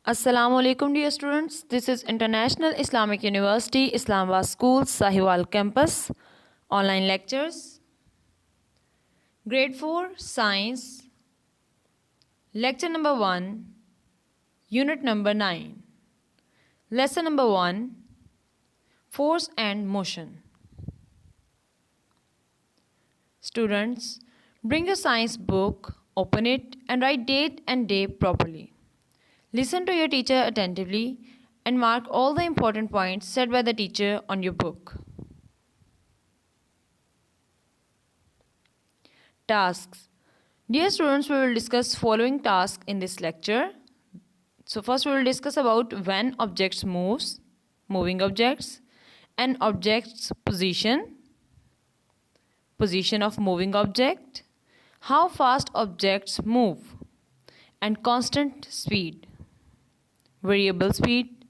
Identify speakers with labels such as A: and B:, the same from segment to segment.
A: Assalamualaikum dear students, this is International Islamic University, Islamabad School, Sahiwal Campus, online lectures, Grade 4 Science, Lecture number 1, Unit number 9, Lesson number 1, Force and Motion. Students, bring your science book, open it and write date and day properly. Listen to your teacher attentively and mark all the important points said by the teacher on your book. Tasks. Dear students, we will discuss following tasks in this lecture. So first we will discuss about when objects moves, moving objects, an object's position, position of moving object, how fast objects move, and constant speed, variable speed.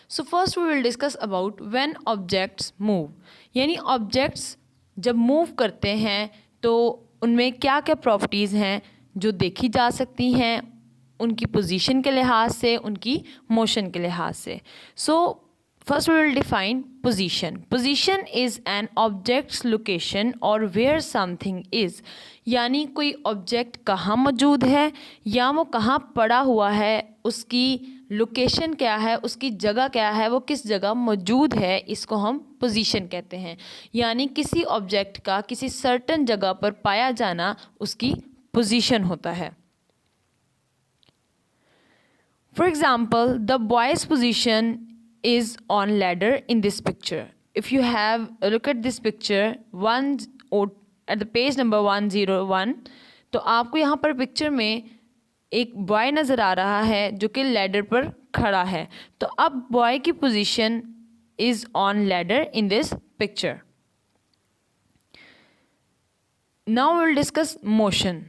A: So first we will discuss about when objects move. यानी objects जब move करते हैं तो उनमें क्या क्या properties हैं जो देखी जा सकती हैं उनकी position के लिहाज से, उनकी motion के लिहाज से. So first we will define position. Position is an object's location or where something is. यानी कोई ऑब्जेक्ट कहाँ मौजूद है या वो कहाँ पड़ा हुआ है, उसकी लोकेशन क्या है, उसकी जगह क्या है, वो किस जगह मौजूद है, इसको हम पोजीशन कहते हैं. यानी किसी ऑब्जेक्ट का किसी सर्टेन जगह पर पाया जाना उसकी पोजीशन होता है. For example, the boys position is on ladder in this picture. If you have a look at this picture at the page number 101, तो आपको यहाँ पर पिक्चर में एक बॉय नज़र आ रहा है जो कि लैडर पर खड़ा है. तो अब बॉय की position is on ladder in this picture. Now we will discuss motion.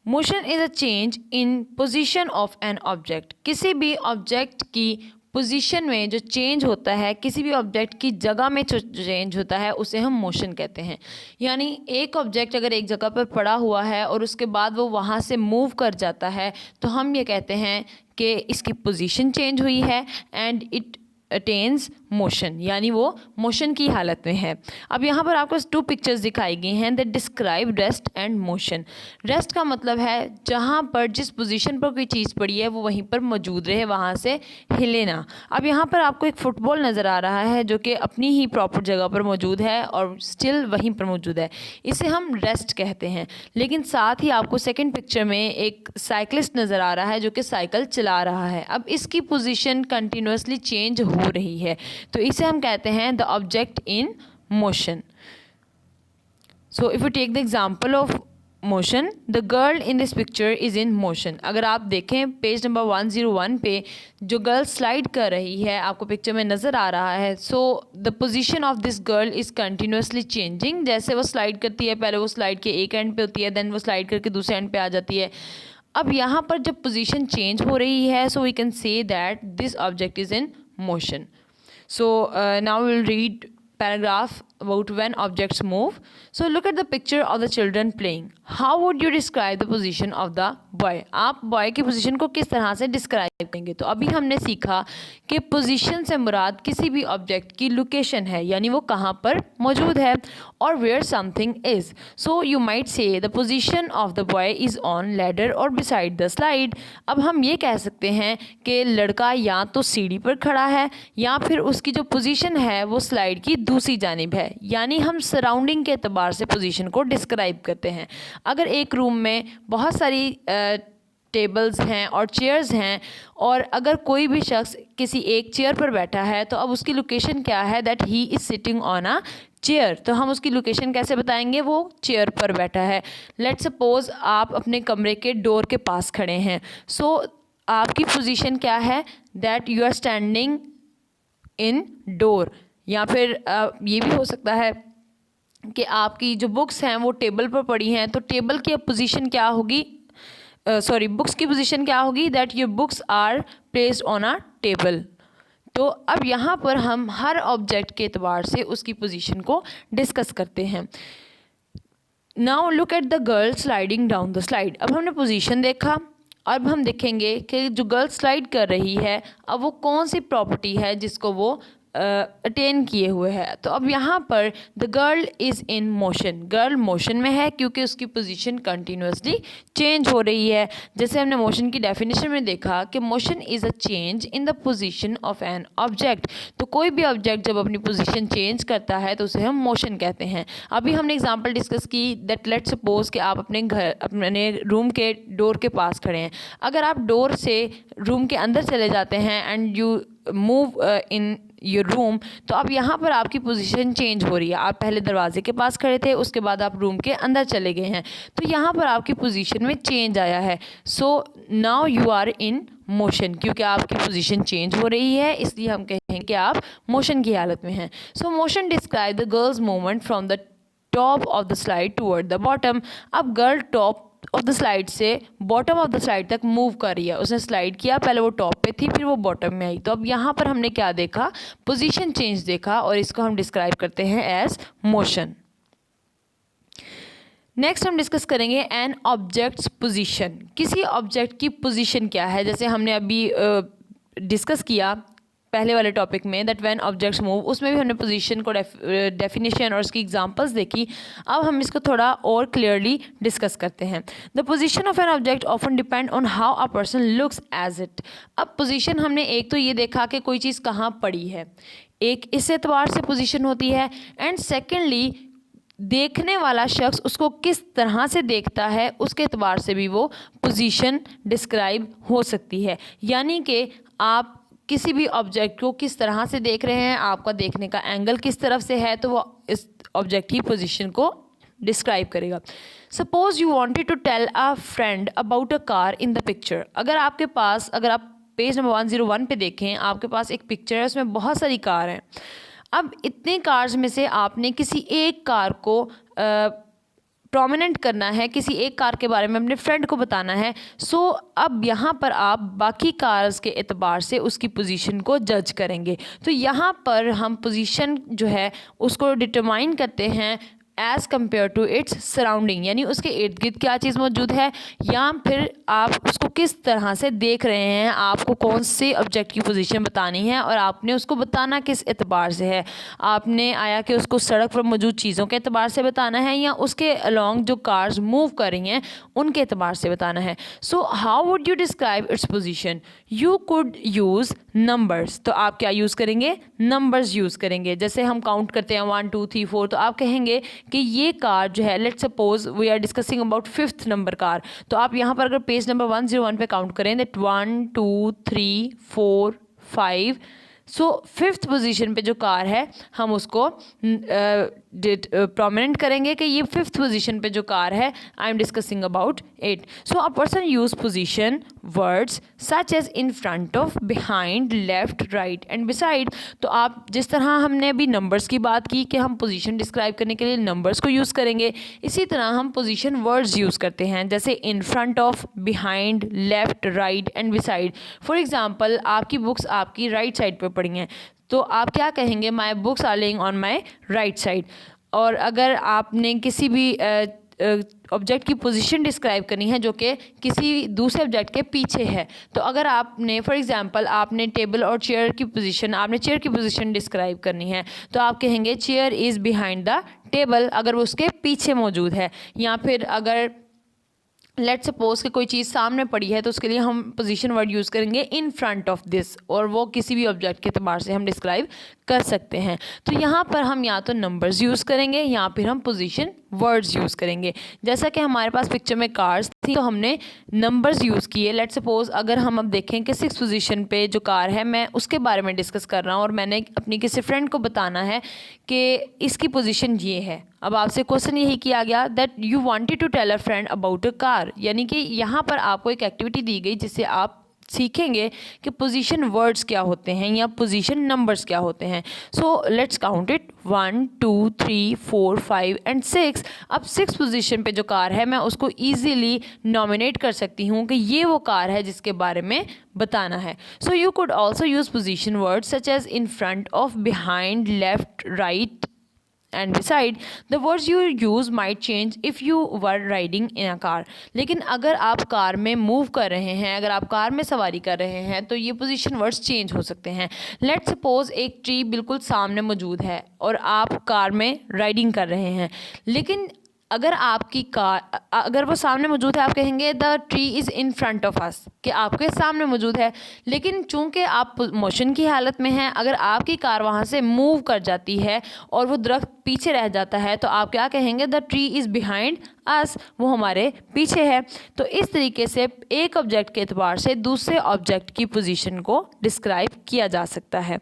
A: Motion is a change in position of an object. किसी भी ऑब्जेक्ट की पोजीशन में जो चेंज होता है, किसी भी ऑब्जेक्ट की जगह में जो चेंज होता है उसे हम मोशन कहते हैं. यानी एक ऑब्जेक्ट अगर एक जगह पर पड़ा हुआ है और उसके बाद वो वहाँ से मूव कर जाता है तो हम ये कहते हैं कि इसकी पोजीशन चेंज हुई है एंड इट अटेन्स मोशन, यानी वो मोशन की हालत में है. अब यहाँ पर आपको 2 पिक्चर्स दिखाई गई हैं that describe rest and motion. Rest का मतलब है जहाँ पर जिस पोजीशन पर कोई चीज़ पड़ी है वो वहीं पर मौजूद रहे, वहाँ से हिले ना. अब यहाँ पर आपको एक फुटबॉल नज़र आ रहा है जो कि अपनी ही प्रॉपर जगह पर मौजूद है और स्टिल वहीं पर मौजूद है, इसे हम रेस्ट कहते हैं. लेकिन साथ ही आपको सेकेंड पिक्चर में एक साइकिलिस्ट नज़र आ रहा है जो कि साइकिल चला रहा है. अब इसकी पोजीशन कंटिन्यूसली चेंज हो रही है तो इसे हम कहते हैं the object in motion. So if you take the example of motion, the girl in this picture is in motion. अगर आप देखें पेज नंबर 101 पे जो गर्ल स्लाइड कर रही है आपको पिक्चर में नज़र आ रहा है. So the position of this girl is continuously changing. जैसे वो स्लाइड करती है, पहले वो स्लाइड के एक एंड पे होती है, देन वो स्लाइड करके दूसरे एंड पे आ जाती है. अब यहाँ पर जब पोजीशन चेंज हो रही है so we can say that this object is in motion. So now we will read paragraph about when objects move. So look at the picture of the children playing. How would you describe the position of the boy? आप boy की position को किस तरह से describe करेंगे? तो अभी हमने सीखा कि पोजीशन से मुराद किसी भी ऑब्जेक्ट की लोकेशन है, यानी वो कहाँ पर मौजूद है, और where something is. So you might say the position of the boy is on ladder or beside the slide. अब हम ये कह सकते हैं कि लड़का या तो सीढ़ी पर खड़ा है या फिर उसकी जो पोजीशन है वो स्लाइड की दूसरी जानिब है. यानी हम सराउंडिंग के एतबार से पोजीशन को डिस्क्राइब करते हैं. अगर एक रूम में बहुत सारी टेबल्स हैं और चेयर्स हैं और अगर कोई भी शख्स किसी एक चेयर पर बैठा है तो अब उसकी लोकेशन क्या है, that he is sitting on a chair. तो हम उसकी लोकेशन कैसे बताएंगे, वो चेयर पर बैठा है. लेट्स सपोज आप अपने कमरे के डोर के पास खड़े हैं. सो आपकी पोजीशन क्या है, that you are standing in door. या फिर ये भी हो सकता है कि आपकी जो बुक्स हैं वो टेबल पर पड़ी हैं तो टेबल की पोजीशन क्या होगी, बुक्स की पोजीशन क्या होगी, that your books are placed on a table. तो अब यहाँ पर हम हर ऑब्जेक्ट के एतबार से उसकी पोजीशन को डिस्कस करते हैं. Now look at the girl sliding down the slide. अब हमने पोजीशन देखा, अब हम देखेंगे कि जो गर्ल स्लाइड कर रही है अब वो कौन सी प्रॉपर्टी है जिसको वो अटेन किए हुए है। तो अब यहाँ पर the girl is in motion, girl motion में है क्योंकि उसकी पोजीशन कंटिन्यूसली चेंज हो रही है। जैसे हमने मोशन की डेफिनेशन में देखा कि motion is a change in the position of an object. तो कोई भी ऑब्जेक्ट जब अपनी पोजीशन चेंज करता है तो उसे हम मोशन कहते हैं। अभी हमने एग्जांपल डिस्कस की दैट लेट्स सपोज कि आप अपने रूम के डोर के पास खड़े हैं। अगर आप डोर से रूम के अंदर चले जाते हैं and you move in your room, तो अब यहाँ पर आपकी पोजीशन चेंज हो रही है। आप पहले दरवाजे के पास खड़े थे, उसके बाद आप रूम के अंदर चले गए हैं, तो यहाँ पर आपकी पोजीशन में चेंज आया है। So now you are in motion, क्योंकि आपकी पोजीशन चेंज हो रही है इसलिए हम कहेंगे कि आप मोशन की हालत में हैं। So motion describe the girl's movement from the top of the slide toward the bottom. अब girl top of the slide से बॉटम ऑफ द स्लाइड तक मूव कर रही है। उसने स्लाइड किया, पहले वो टॉप पे थी फिर वो बॉटम में आई। तो अब यहाँ पर हमने क्या देखा, पोजीशन चेंज देखा, और इसको हम डिस्क्राइब करते हैं एज मोशन। नेक्स्ट हम डिस्कस करेंगे एन ऑब्जेक्ट्स पोजीशन। किसी ऑब्जेक्ट की पोजीशन क्या है, जैसे हमने अभी डिस्कस किया पहले वाले टॉपिक में दैट व्हेन ऑब्जेक्ट्स मूव, उसमें भी हमने पोजीशन को डेफिनेशन और उसकी एग्जांपल्स देखी। अब हम इसको थोड़ा और क्लियरली डिस्कस करते हैं। The position of an object often depend on how a person looks as it. अब पोजीशन हमने एक तो ये देखा कि कोई चीज़ कहाँ पड़ी है, एक इस एतबार से पोजीशन होती है, एंड सेकेंडली देखने वाला शख्स उसको किस तरह से देखता है उसके एतबार से भी वो पोजीशन डिस्क्राइब हो सकती है। यानी कि आप किसी भी ऑब्जेक्ट को किस तरह से देख रहे हैं, आपका देखने का एंगल किस तरफ से है, तो वो इस ऑब्जेक्ट की पोजीशन को डिस्क्राइब करेगा। Suppose you wanted to tell a friend about a car in the picture. अगर आप पेज नंबर 101 पे देखें, आपके पास एक पिक्चर है, उसमें बहुत सारी कार हैं। अब इतने कार्स में से आपने किसी एक कार को प्रोमिनेंट करना है, किसी एक कार के बारे में अपने फ्रेंड को बताना है। सो अब यहाँ पर आप बाकी कार्स के एतबार से उसकी पोजीशन को जज करेंगे। तो यहाँ पर हम पोजीशन जो है उसको डिटरमाइन करते हैं as compare to its surrounding, यानी उसके इर्द गिर्द क्या चीज़ मौजूद है, या फिर आप उसको किस तरह से देख रहे हैं, आपको कौन से ऑब्जेक्ट की पोजीशन बतानी है और आपने उसको बताना किस एतबार से है। आपने आया कि उसको सड़क पर मौजूद चीज़ों के एतबार से बताना है या उसके अलॉन्ग जो कार्स मूव कर रही हैं उनके एतबार से बताना है। So how would you describe its position? You could use numbers. तो आप क्या यूज़ करेंगे? नंबर्स यूज़ करेंगे। जैसे हम काउंट करते हैं 1 2 3 4, तो आप कहेंगे कि ये कार जो है, let's suppose we are discussing about 5th number car, तो आप यहाँ पर अगर पेज नंबर 101 पे काउंट करें दैट 1 2 3 4 5, सो 5th पोजीशन पे जो कार है हम उसको प्रोमिनेंट करेंगे कि ये 5th पोजीशन पे जो कार है, I am discussing about it. So a person use position words such as in front of, behind, left, right and beside. तो आप जिस तरह हमने अभी नंबर्स की बात की कि हम पोजीशन डिस्क्राइब करने के लिए नंबर्स को यूज़ करेंगे, इसी तरह हम पोजीशन वर्ड्स यूज़ करते हैं, जैसे in front of, behind, left, right and beside. For example, आपकी बुक्स आपकी राइट साइड पर पड़ी हैं, तो आप क्या कहेंगे? My books are laying on my right side. और अगर आपने किसी भी ऑब्जेक्ट की पोजीशन डिस्क्राइब करनी है जो कि किसी दूसरे ऑब्जेक्ट के पीछे है, तो अगर आपने फॉर एग्जांपल आपने टेबल और चेयर की पोजीशन, आपने चेयर की पोजीशन डिस्क्राइब करनी है, तो आप कहेंगे chair is behind the table, अगर वो उसके पीछे मौजूद है। या फिर अगर लेट्स सपोज कि कोई चीज़ सामने पड़ी है, तो उसके लिए हम पोजीशन वर्ड यूज़ करेंगे इन फ्रंट ऑफ दिस, और वो किसी भी ऑब्जेक्ट के एतबार से हम डिस्क्राइब कर सकते हैं। तो यहाँ पर हम या तो नंबर्स यूज़ करेंगे या फिर हम पोजीशन वर्ड्स यूज़ करेंगे। जैसा कि हमारे पास पिक्चर में कार्स थी तो हमने नंबर्स यूज़ किए। लेट्स सपोज अगर हम अब देखें कि 6th पोजीशन पे जो कार है, मैं उसके बारे में डिस्कस कर रहा हूँ और मैंने अपनी किसी फ्रेंड को बताना है कि इसकी पोजीशन ये है। अब आपसे क्वेश्चन यही किया गया that you wanted to tell a friend about a car, यानी कि यहाँ पर आपको एक एक्टिविटी दी गई जिससे आप सीखेंगे कि पोजीशन वर्ड्स क्या होते हैं या पोजीशन नंबर्स क्या होते हैं। So let's count it 1 2 3 4 5 and 6। अब 6th पोजीशन पे जो कार है मैं उसको ईजीली नॉमिनेट कर सकती हूँ कि ये वो कार है जिसके बारे में बताना है। So you could also use position words such as in front of, behind, left, right and beside. The words you use might change if you were riding in a car. लेकिन अगर आप car में move कर रहे हैं, अगर आप car में सवारी कर रहे हैं, तो ये पोजीशन वर्ड्स चेंज हो सकते हैं. लेट्स सपोज एक ट्री बिल्कुल सामने मौजूद है और आप कार में राइडिंग कर रहे हैं, लेकिन अगर आपकी कार अगर वो सामने मौजूद है, आप कहेंगे the tree is in front of us, कि आपके सामने मौजूद है. लेकिन चूंकि आप मोशन की हालत में हैं, अगर आपकी कार वहाँ से मूव कर जाती है और वो दरख्त पीछे रह जाता है, तो आप क्या कहेंगे, the tree is behind us, वो हमारे पीछे है. तो इस तरीके से एक ऑब्जेक्ट के एतबार से दूसरे ऑब्जेक्ट की पोजीशन को डिस्क्राइब किया जा सकता है.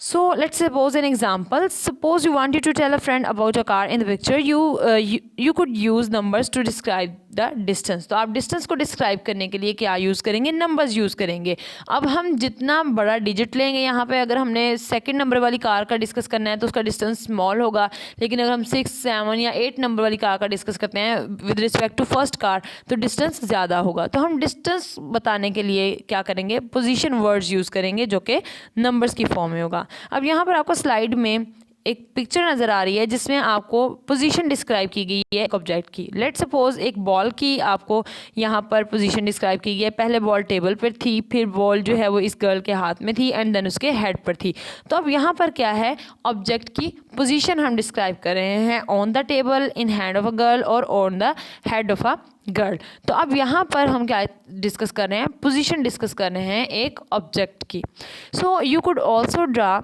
A: So let's suppose an example. Suppose you wanted to tell a friend about a car in the picture. You could use numbers to describe the distance. तो आप distance को describe करने के लिए क्या यूज़ करेंगे, numbers यूज़ करेंगे. अब हम जितना बड़ा डिजिट लेंगे यहाँ पे, अगर हमने सेकंड नंबर वाली कार का डिस्कस करना है तो उसका डिस्टेंस स्मॉल होगा, लेकिन अगर हम 6, 7 या 8 नंबर वाली कार का डिस्कस करते हैं with respect to first car, तो डिस्टेंस ज़्यादा होगा. तो हम डिस्टेंस बताने के लिए क्या करेंगे, पोजीशन वर्ड्स यूज़ करेंगे जो कि नंबर्स की फॉर्म में होगा. अब यहाँ पर आपको स्लाइड में एक पिक्चर नज़र आ रही है जिसमें आपको पोजीशन डिस्क्राइब की गई है एक ऑब्जेक्ट की. लेट्स सपोज एक बॉल की आपको यहाँ पर पोजीशन डिस्क्राइब की गई है. पहले बॉल टेबल पर थी, फिर बॉल जो है वो इस गर्ल के हाथ में थी एंड देन उसके हेड पर थी. तो अब यहाँ पर क्या है, ऑब्जेक्ट की पोजीशन हम डिस्क्राइब कर रहे हैं, on the table, in hand of a girl और on the head of a girl. तो अब यहाँ पर हम क्या डिस्कस कर रहे हैं, पोजीशन डिस्कस कर रहे हैं एक ऑब्जेक्ट की. सो you could also draw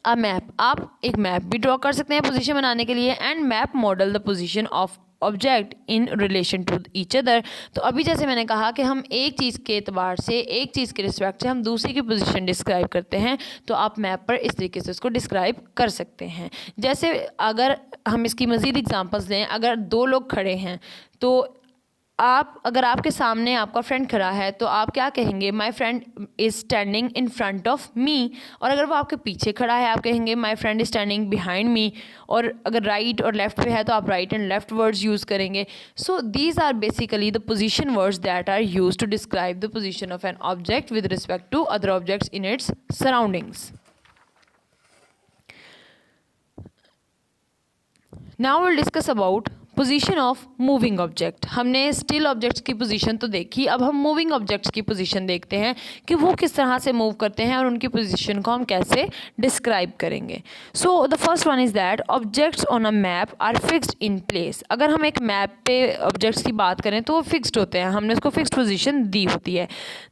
A: a map. आप एक मैप भी ड्रॉ कर सकते हैं पोजीशन बनाने के लिए. And map model the position of object in relation to each other. तो अभी जैसे मैंने कहा कि हम एक चीज़ के एतबार से, एक चीज़ के रिस्पेक्ट से हम दूसरी की पोजीशन डिस्क्राइब करते हैं, तो आप मैप पर इस तरीके से उसको डिस्क्राइब कर सकते हैं. जैसे अगर हम इसकी मज़ीद एग्जांपल्स लें, अगर दो लोग खड़े हैं, तो अगर आपके सामने आपका फ्रेंड खड़ा है तो आप क्या कहेंगे, my friend is standing in front of me. और अगर वो आपके पीछे खड़ा है, आप कहेंगे my friend is standing behind me. और अगर राइट और लेफ्ट पे है तो आप right and left words use करेंगे. So these are basically the position words that are use to describe the position of an object with respect to other objects in its surroundings. Now we'll discuss about position of moving object. हमने still objects की position तो देखी, अब हम moving objects की position देखते हैं कि वो किस तरह से मूव करते हैं और उनकी पोजीशन को हम कैसे डिस्क्राइब करेंगे. So the first one is that objects on a map are fixed in place. अगर हम एक मैप पे ऑब्जेक्ट्स की बात करें तो वो फिक्स्ड होते हैं, हमने उसको फिक्स्ड पोजीशन दी होती है.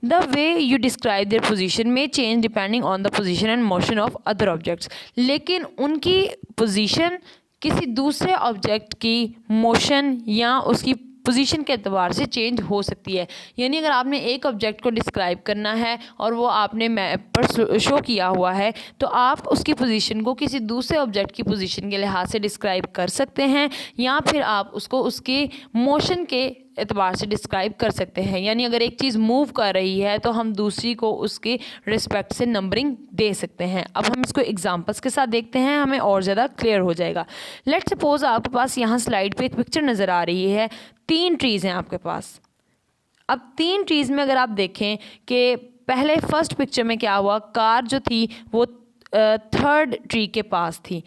A: The way you describe their position में change depending on the position and motion of other objects. लेकिन उनकी पोजीशन किसी दूसरे ऑब्जेक्ट की मोशन या उसकी पोजीशन के एतबार से चेंज हो सकती है. यानी अगर आपने एक ऑब्जेक्ट को डिस्क्राइब करना है और वो आपने मैप पर शो किया हुआ है, तो आप उसकी पोजीशन को किसी दूसरे ऑब्जेक्ट की पोजीशन के लिहाज से डिस्क्राइब कर सकते हैं, या फिर आप उसको उसके मोशन के एतबार से डिस्क्राइब कर सकते हैं. यानी अगर एक चीज़ मूव कर रही है तो हम दूसरी को उसके रिस्पेक्ट से नंबरिंग दे सकते हैं. अब हम इसको एग्जांपल्स के साथ देखते हैं, हमें और ज़्यादा क्लियर हो जाएगा. लेट्स सपोज आपके पास यहाँ स्लाइड पे एक पिक्चर नज़र आ रही है. 3 ट्रीज़ हैं आपके पास. अब 3 ट्रीज़ में अगर आप देखें कि पहले फर्स्ट पिक्चर में क्या हुआ, कार जो थी वो थर्ड ट्री के पास थी.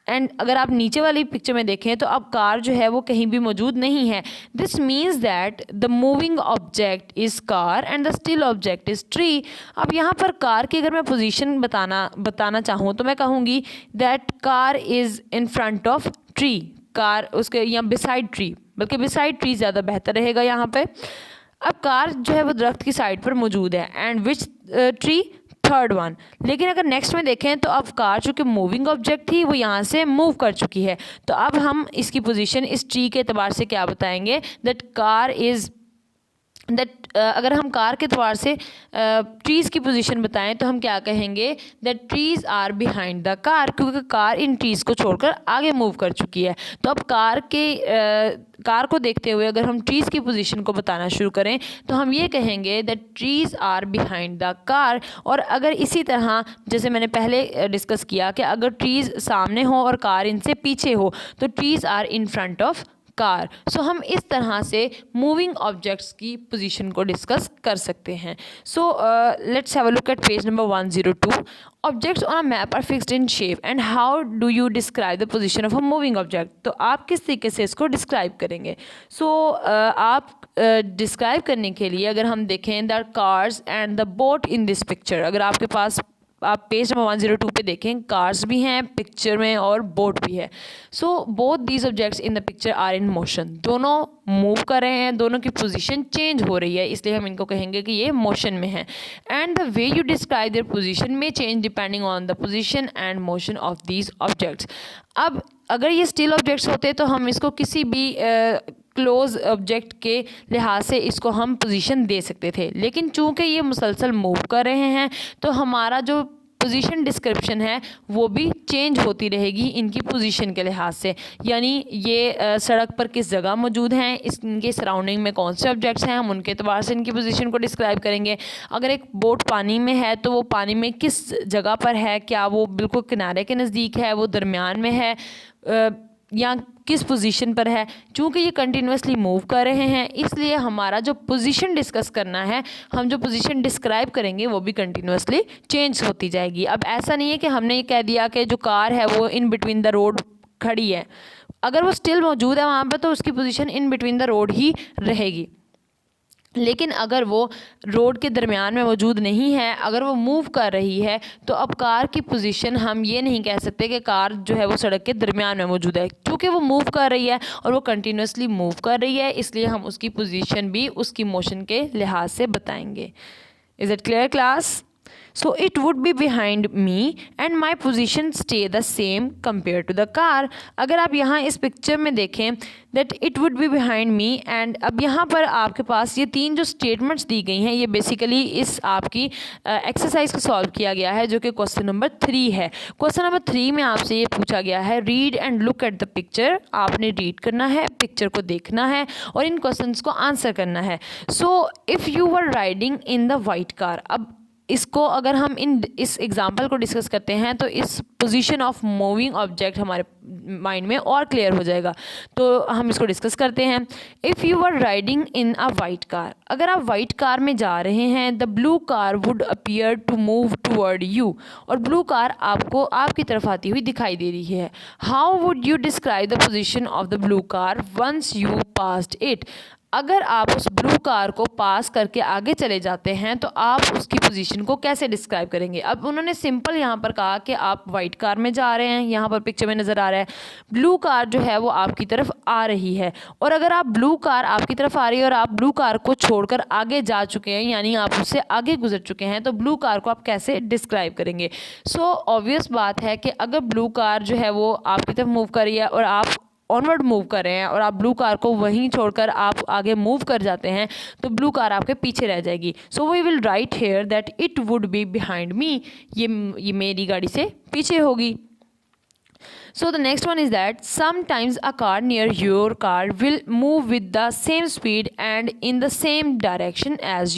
A: एंड अगर आप नीचे वाली पिक्चर में देखें तो अब कार जो है वो कहीं भी मौजूद नहीं है. This means that the moving object is car and the still object is tree. अब यहाँ पर कार की अगर मैं पोजीशन बताना चाहूँ तो मैं कहूँगी that car is in front of tree. Car उसके या बिसाइड ट्री, बल्कि बिसाइड ट्री ज़्यादा बेहतर रहेगा यहाँ पे. अब कार जो है वो दरख्त की साइड पर मौजूद है and which tree, third one. लेकिन अगर नेक्स्ट में देखें तो अब कार चूँकि मूविंग ऑब्जेक्ट थी वो यहाँ से मूव कर चुकी है. तो अब हम इसकी पोजीशन इस ट्री के एतबार से क्या बताएंगे, दैट कार इज़ अगर हम कार के एतबार से ट्रीज़ की पोजीशन बताएं तो हम क्या कहेंगे, that trees are behind the car, क्योंकि कार इन ट्रीज़ को छोड़कर आगे मूव कर चुकी है. तो अब कार को देखते हुए अगर हम ट्रीज़ की पोजीशन को बताना शुरू करें तो हम ये कहेंगे that trees are behind the car. और अगर इसी तरह जैसे मैंने पहले डिस्कस किया कि अगर ट्रीज़ सामने हो और कार इनसे पीछे हो तो trees are in front of car. So हम इस तरह से मूविंग ऑब्जेक्ट्स की पोजीशन को डिस्कस कर सकते हैं। So let's have a look at page number 102। Objects on a map are fixed in shape and how do you describe the position of a moving object. तो आप किस तरीके से इसको डिस्क्राइब करेंगे? सो आप डिस्क्राइब करने के लिए अगर हम देखें the cars and the boat in this picture, अगर आपके पास आप पेज नंबर 102 पे देखें, कार्स भी हैं पिक्चर में और बोट भी है। So both these objects in the picture are in motion, दोनों मूव कर रहे हैं, दोनों की पोजीशन चेंज हो रही है, इसलिए हम इनको कहेंगे कि ये मोशन में है। And the way you describe their position में change depending on the position and motion of these objects. अब अगर ये स्टिल ऑब्जेक्ट्स होते तो हम इसको किसी भी क्लोज ऑब्जेक्ट के लिहाज से इसको हम पोजीशन दे सकते थे, लेकिन चूंकि ये मुसलसल मूव कर रहे हैं तो हमारा जो पोजीशन डिस्क्रिप्शन है वो भी चेंज होती रहेगी इनकी पोजीशन के लिहाज से। यानी ये सड़क पर किस जगह मौजूद हैं, इनके सराउंडिंग में कौन से ऑब्जेक्ट्स हैं, हम उनके एतबार से इनकी पोजीशन को डिस्क्राइब करेंगे। अगर एक बोट पानी में है तो वो पानी में किस जगह पर है, क्या वो बिल्कुल किनारे के नज़दीक है, वो दरमियान में है, या किस पोजीशन पर है। चूँकि ये कंटिन्यूसली मूव कर रहे हैं इसलिए हमारा जो पोजीशन डिस्कस करना है, हम जो पोजीशन डिस्क्राइब करेंगे वो भी कंटिन्यूसली चेंज होती जाएगी। अब ऐसा नहीं है कि हमने ये कह दिया कि जो कार है वो इन बिटवीन द रोड खड़ी है, अगर वो स्टिल मौजूद है वहाँ पर तो उसकी position in between the road ही रहेगी। लेकिन अगर वो रोड के दरमियान में मौजूद नहीं है, अगर वो मूव कर रही है, तो अब कार की पोजीशन हम ये नहीं कह सकते कि कार जो है वो सड़क के दरमियान में मौजूद है, क्योंकि वो मूव कर रही है और वो कंटिन्यूसली मूव कर रही है, इसलिए हम उसकी पोजीशन भी उसकी मोशन के लिहाज से बताएंगे। Is it clear class? So it would be behind me and my position stay the same compared to the car। अगर आप यहाँ इस पिक्चर में देखें that it would be behind me and अब यहाँ पर आपके पास ये तीन जो स्टेटमेंट्स दी गई हैं ये बेसिकली इस आपकी एक्सरसाइज को सॉल्व किया गया है जो कि क्वेश्चन नंबर 3 है। क्वेश्चन नंबर 3 में आपसे ये पूछा गया है read and look at the picture. आपने रीड करना है, पिक्चर को देखना है और इन क्वेश्चंस को आंसर करना है। So if you were riding in the white car, अब इसको अगर हम इस एग्जाम्पल को डिस्कस करते हैं तो इस पोजीशन ऑफ मूविंग ऑब्जेक्ट हमारे माइंड में और क्लियर हो जाएगा, तो हम इसको डिस्कस करते हैं। If you are riding in a white car, अगर आप वाइट कार में जा रहे हैं, the blue car would appear to move toward you, और ब्लू कार आपको आपकी तरफ आती हुई दिखाई दे रही है। How would you describe the position of the blue car once you passed it. अगर आप उस ब्लू कार को पास करके आगे चले जाते हैं तो आप उसकी पोजीशन को कैसे डिस्क्राइब करेंगे। अब उन्होंने सिंपल यहाँ पर कहा कि आप वाइट कार में जा रहे हैं, यहाँ पर पिक्चर में नज़र आ रहा है ब्लू कार जो है वो आपकी तरफ आ रही है, और अगर आप ब्लू कार आपकी तरफ आ रही है और आप ब्लू कार को छोड़कर आगे जा चुके हैं, यानी आप उससे आगे गुजर चुके हैं, तो ब्लू कार को आप कैसे डिस्क्राइब करेंगे। सो ऑब्वियस बात है कि अगर ब्लू कार जो है वो आपकी तरफ मूव कर रही है और आप ऑनवर्ड मूव कर रहे हैं और आप ब्लू कार को वहीं छोड़कर आप आगे मूव कर जाते हैं तो ब्लू कार आपके पीछे रह जाएगी। So we will write here that it would be behind me, ये मेरी गाड़ी से पीछे होगी। So the next one is that sometimes a car near your car will move with the same speed and in the same direction as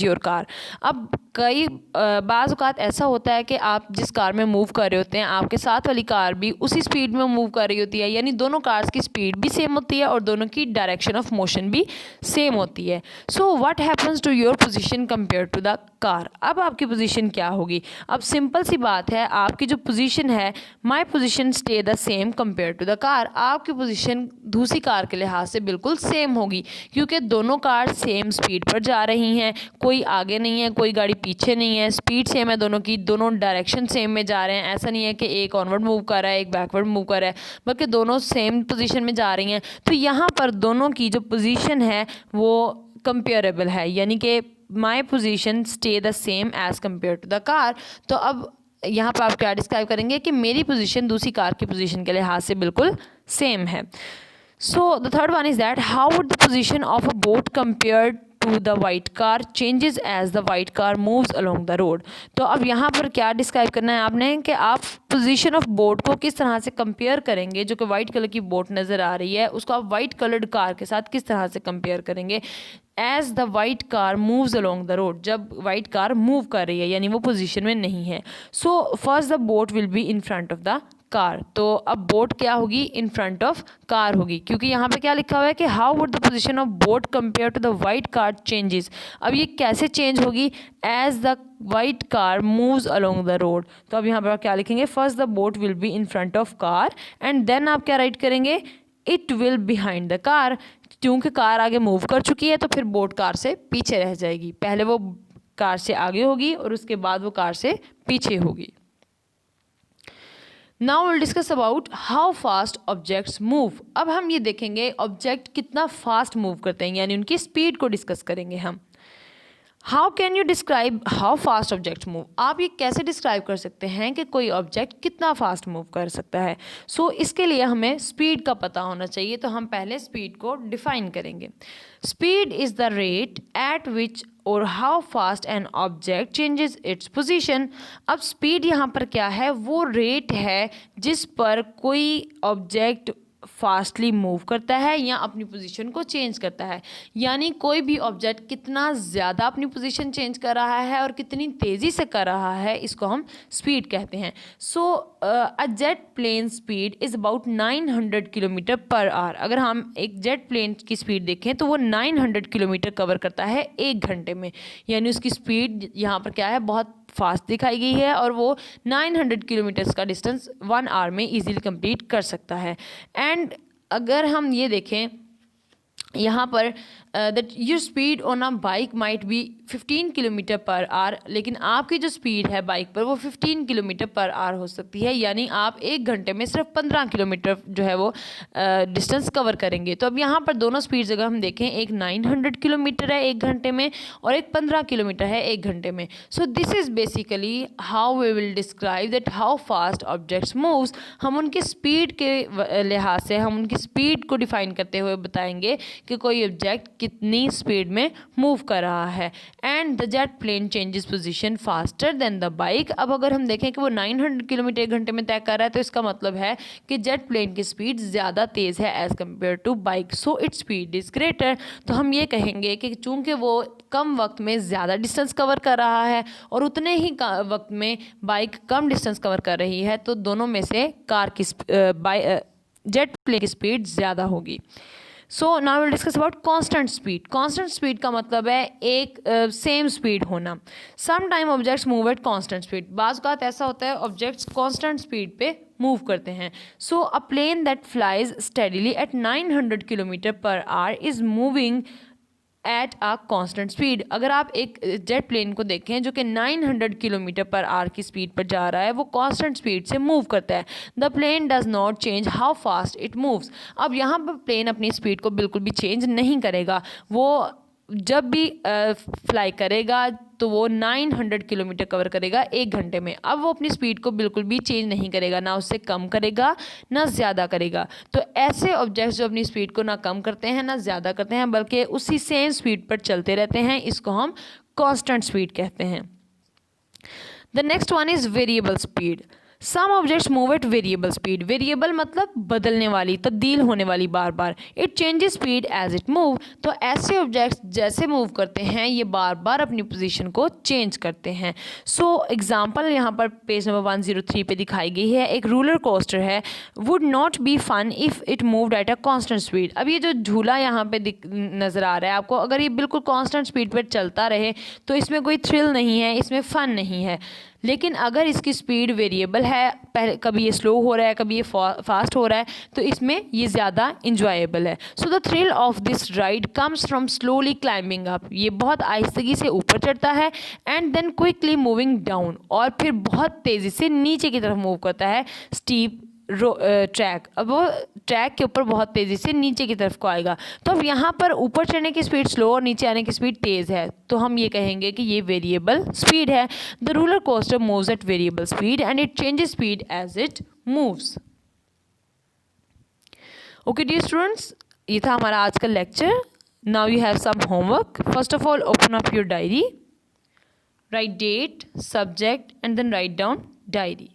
A: your car। अब कई बाज़ औक़ात ऐसा होता है कि आप जिस कार में मूव कर रहे होते हैं आपके साथ वाली कार भी उसी स्पीड में मूव कर रही होती है, यानी दोनों कार्स की स्पीड भी सेम होती है और दोनों की डायरेक्शन ऑफ मोशन भी सेम होती है। So what happens to your position compare to the car. अब आपकी पोजीशन क्या होगी। अब सिंपल सी बात है, आपकी जो पोजीशन है my position stay the same compare to the car, आपकी पोजीशन दूसरी कार के लिहाज से बिल्कुल सेम होगी क्योंकि दोनों कार सेम स्पीड पर जा रही हैं, कोई आगे नहीं है, कोई गाड़ी पीछे नहीं है, स्पीड सेम है दोनों की, दोनों डायरेक्शन सेम में जा रहे हैं। ऐसा नहीं है कि एक ऑनवर्ड मूव कर रहा है एक बैकवर्ड मूव कर रहा है, बल्कि दोनों सेम पोजीशन में जा रही हैं। तो यहाँ पर दोनों की जो पोजीशन है वो कंपेरेबल है, यानी कि my position stay the same as compare to the car. तो अब यहाँ पर आप क्या डिस्क्राइब करेंगे कि मेरी पोजीशन दूसरी कार की पोजीशन के लिहाज से बिल्कुल सेम है। So the third one is that how would the position of a boat compare to the white car changes as the white car moves along the road. तो अब यहाँ पर क्या डिस्क्राइब करना है आपने कि आप पोजीशन ऑफ बोट को किस तरह से कंपेयर करेंगे। जो कि वाइट कलर की बोट नज़र आ रही है उसको आप वाइट कलर्ड कार के साथ किस तरह से कंपेयर करेंगे as the white car moves along the road, जब वाइट कार मूव कर रही है यानी वो पोजीशन में नहीं है। So first the boat will be in front of the car. तो अब बोट क्या होगी, इन फ्रंट ऑफ कार होगी, क्योंकि यहाँ पे क्या लिखा हुआ है कि how would the position of boat compare to the white car changes. अब ये कैसे चेंज होगी, as the white car moves along the road. तो अब यहाँ पर क्या लिखेंगे, first the boat will be in front of car and then आप क्या राइट करेंगे, it will behind the car. क्योंकि कार आगे मूव कर चुकी है तो फिर बोट कार से पीछे रह जाएगी, पहले वो कार से आगे होगी और उसके बाद वो कार से पीछे होगी। Now will discuss about how fast objects move. अब हम ये देखेंगे ऑब्जेक्ट कितना फास्ट मूव करते हैं, यानी उनकी स्पीड को डिस्कस करेंगे हम। How can you describe how fast object move. आप ये कैसे डिस्क्राइब कर सकते हैं कि कोई ऑब्जेक्ट कितना फास्ट मूव कर सकता है। सो इसके लिए हमें स्पीड का पता होना चाहिए, तो हम पहले स्पीड को डिफाइन करेंगे। Speed is the rate at which और how fast an object changes its position. अब स्पीड यहाँ पर क्या है, वो रेट है जिस पर कोई ऑब्जेक्ट फास्टली मूव करता है या अपनी पोजीशन को चेंज करता है। यानी कोई भी ऑब्जेक्ट कितना ज़्यादा अपनी पोजीशन चेंज कर रहा है और कितनी तेज़ी से कर रहा है, इसको हम स्पीड कहते हैं। So a jet plane speed is about 900 kilometre per hour. अगर हम एक जेट प्लेन की स्पीड देखें तो वो 900 किलोमीटर कवर करता है 1 घंटे में, यानी उसकी स्पीड यहाँ पर क्या है, बहुत फास्ट दिखाई गई है और वो 900 किलोमीटर्स का डिस्टेंस 1 आवर में इजीली कंप्लीट कर सकता है। एंड अगर हम ये देखें यहाँ पर that your speed on a bike might be 15 kilometre per our, लेकिन आपकी जो स्पीड है बाइक पर वो 15 किलोमीटर पर आवर हो सकती है, यानी आप 1 घंटे में सिर्फ 15 किलोमीटर जो है वो डिस्टेंस कवर करेंगे। तो अब यहाँ पर दोनों स्पीड्स अगर हम देखें, एक 900 किलोमीटर है 1 घंटे में और एक 15 किलोमीटर है 1 घंटे में। So this is basically how we will describe that how fast objects moves. हम उनकी स्पीड के लिहाज से हम उनकी स्पीड को डिफाइन करते हुए बताएंगे कि कोई ऑब्जेक्ट कितनी स्पीड में मूव कर रहा है। And the jet plane changes position faster than the bike. अब अगर हम देखें कि वो 900 किलोमीटर 1 घंटे में तय कर रहा है, तो इसका मतलब है कि जेट प्लेन की स्पीड ज़्यादा तेज़ है as compare to bike, so its speed is greater. तो हम ये कहेंगे कि चूँकि वो कम वक्त में ज़्यादा डिस्टेंस कवर कर रहा है और उतने ही वक्त में बाइक कम डिस्टेंस कवर कर रही है, तो दोनों में से कार की जेट प्लेन की स्पीड ज़्यादा होगी। So now will discuss about constant speed. Constant speed का मतलब है एक सेम स्पीड होना। Some time objects move at constant speed. बाज़ औक़ात ऐसा होता है ऑब्जेक्ट्स कांस्टेंट स्पीड पे मूव करते हैं। So a plane that flies steadily at 900 kilometre per hour is moving at a constant speed. अगर आप एक जेट प्लेन को देखें जो कि 900 किलोमीटर पर आवर की स्पीड पर जा रहा है, वो कांस्टेंट स्पीड से मूव करता है। The plane does not change how fast it moves. अब यहाँ पर प्लेन अपनी स्पीड को बिल्कुल भी चेंज नहीं करेगा। वो जब भी फ्लाई करेगा तो वो 900 किलोमीटर कवर करेगा 1 घंटे में। अब वो अपनी स्पीड को बिल्कुल भी चेंज नहीं करेगा, ना उससे कम करेगा ना ज़्यादा करेगा। तो ऐसे ऑब्जेक्ट्स जो अपनी स्पीड को ना कम करते हैं ना ज़्यादा करते हैं, बल्कि उसी सेम स्पीड पर चलते रहते हैं, इसको हम कांस्टेंट स्पीड कहते हैं। The next one is variable speed. Some objects move at variable speed. Variable मतलब बदलने वाली, तब्दील होने वाली बार बार। It changes speed as it move. तो ऐसे ऑब्जेक्ट्स जैसे मूव करते हैं ये बार बार अपनी पोजीशन को चेंज करते हैं। सो एग्जांपल यहाँ पर पेज नंबर 103 पे दिखाई गई है। एक रोलर कोस्टर है। Would not be fun if it moved at a constant speed. अब ये जो झूला यहाँ पे नज़र आ रहा है आपको, अगर ये बिल्कुल कांस्टेंट स्पीड पर चलता रहे तो इसमें कोई थ्रिल नहीं है, इसमें फ़न नहीं है। लेकिन अगर इसकी स्पीड वेरिएबल है, पहले कभी ये स्लो हो रहा है कभी ये फास्ट हो रहा है, तो इसमें ये ज़्यादा इंजॉयबल है। So the thrill of this ride comes from slowly climbing up. ये बहुत आहिस्तगी से ऊपर चढ़ता है and then quickly moving down, और फिर बहुत तेज़ी से नीचे की तरफ मूव करता है स्टीप ट्रैक। अब वो ट्रैक के ऊपर बहुत तेज़ी से नीचे की तरफ को आएगा। तो अब यहाँ पर ऊपर चढ़ने की स्पीड स्लो और नीचे आने की स्पीड तेज़ है, तो हम ये कहेंगे कि ये वेरिएबल स्पीड है। The roller coaster moves at variable speed and it changes speed as it moves. Okay dear students, ये था हमारा आज का lecture. Now you have some homework. First of all open up your diary, write date, subject and then write down diary.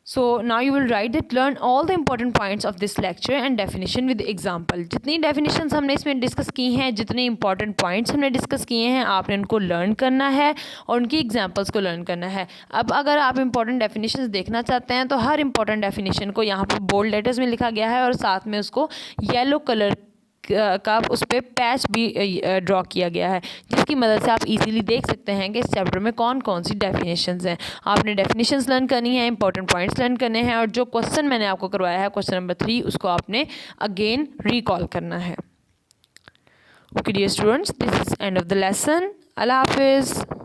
A: So now you will write that learn all the important points of this lecture and definition with example. जितनी definitions हमने इसमें discuss की हैं, जितने important points हमने discuss किए हैं, आपने उनको लर्न करना है और उनकी एग्जाम्पल्स को लर्न करना है। अब अगर आप इंपॉर्टेंट डेफिनेशंस देखना चाहते हैं तो हर इंपॉर्टेंट डेफिनेशन को यहाँ पर बोल्ड लेटर्स में लिखा गया है और साथ में उसको येलो कलर का उस पर पैच भी ड्रॉ किया गया है, जिसकी मदद से आप इजीली देख सकते हैं कि इस चैप्टर में कौन कौन सी डेफिनेशंस हैं। आपने डेफिनेशंस लर्न करनी है, इंपॉर्टेंट पॉइंट्स लर्न करने हैं और जो क्वेश्चन मैंने आपको करवाया है क्वेश्चन नंबर 3 उसको आपने अगेन रिकॉल करना है। Okay dear students, this is end of the lesson. अल्लाह हाफिज़।